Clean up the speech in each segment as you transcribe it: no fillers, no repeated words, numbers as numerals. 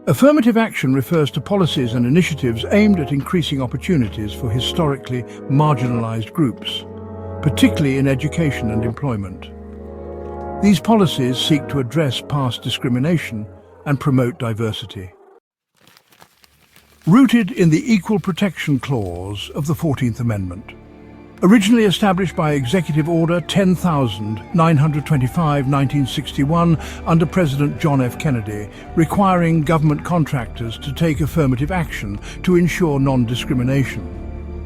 Affirmative action refers to policies and initiatives aimed at increasing opportunities for historically marginalized groups, particularly in education and employment. These policies seek to address past discrimination and promote diversity. Rooted in the Equal Protection Clause of the 14th Amendment, originally established by Executive Order 10,925/1961 under President John F. Kennedy, requiring government contractors to take affirmative action to ensure non-discrimination.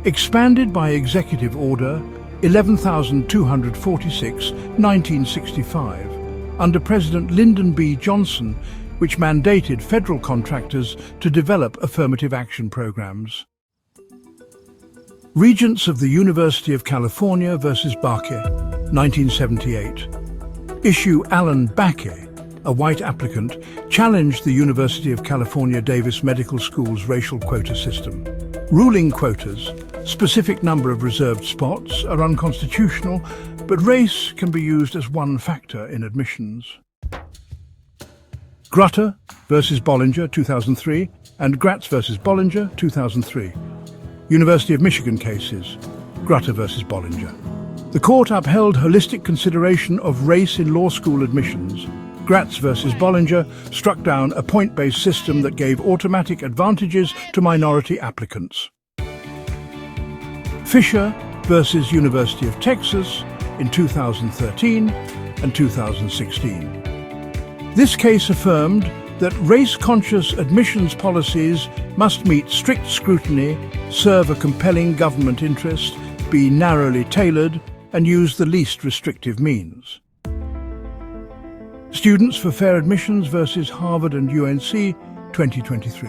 Expanded by Executive Order 11,246/1965 under President Lyndon B. Johnson, which mandated federal contractors to develop affirmative action programs. Regents of the University of California versus Bakke, 1978. Issue Alan Bakke, a white applicant, challenged the University of California Davis Medical School's racial quota system. Ruling quotas, specific number of reserved spots, are unconstitutional, but race can be used as one factor in admissions. Grutter versus Bollinger, 2003, and Gratz versus Bollinger, 2003. University of Michigan cases, Grutter versus Bollinger. The court upheld holistic consideration of race in law school admissions. Gratz versus Bollinger struck down a point-based system that gave automatic advantages to minority applicants. Fisher versus University of Texas in 2013 and 2016. This case affirmed that race-conscious admissions policies must meet strict scrutiny, serve a compelling government interest, be narrowly tailored, and use the least restrictive means. Students for Fair Admissions versus Harvard and UNC, 2023.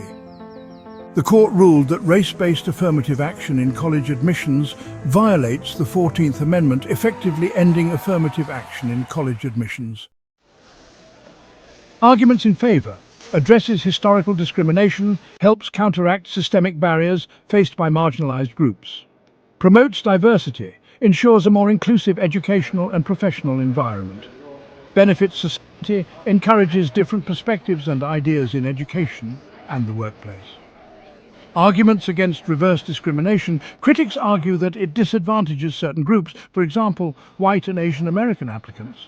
The court ruled that race-based affirmative action in college admissions violates the 14th Amendment, effectively ending affirmative action in college admissions. Arguments in favor: addresses historical discrimination, helps counteract systemic barriers faced by marginalized groups. Promotes diversity, ensures a more inclusive educational and professional environment. Benefits society, encourages different perspectives and ideas in education and the workplace. Arguments against reverse discrimination: critics argue that it disadvantages certain groups, for example, white and Asian American applicants.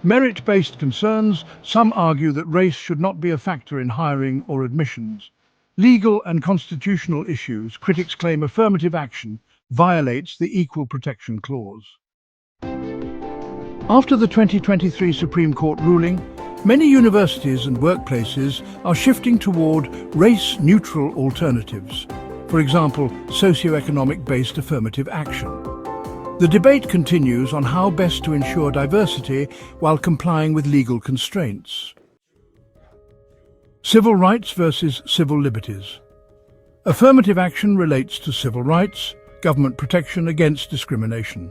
Merit-based concerns: some argue that race should not be a factor in hiring or admissions. Legal and constitutional issues: critics claim affirmative action violates the Equal Protection Clause. After the 2023 Supreme Court ruling, many universities and workplaces are shifting toward race-neutral alternatives, for example, socioeconomic-based affirmative action. The debate continues on how best to ensure diversity while complying with legal constraints. Civil rights versus civil liberties. Affirmative action relates to civil rights, government protection against discrimination,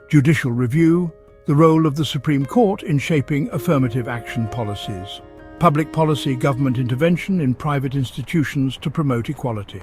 judicial review, the role of the Supreme Court in shaping affirmative action policies, public policy government intervention in private institutions to promote equality.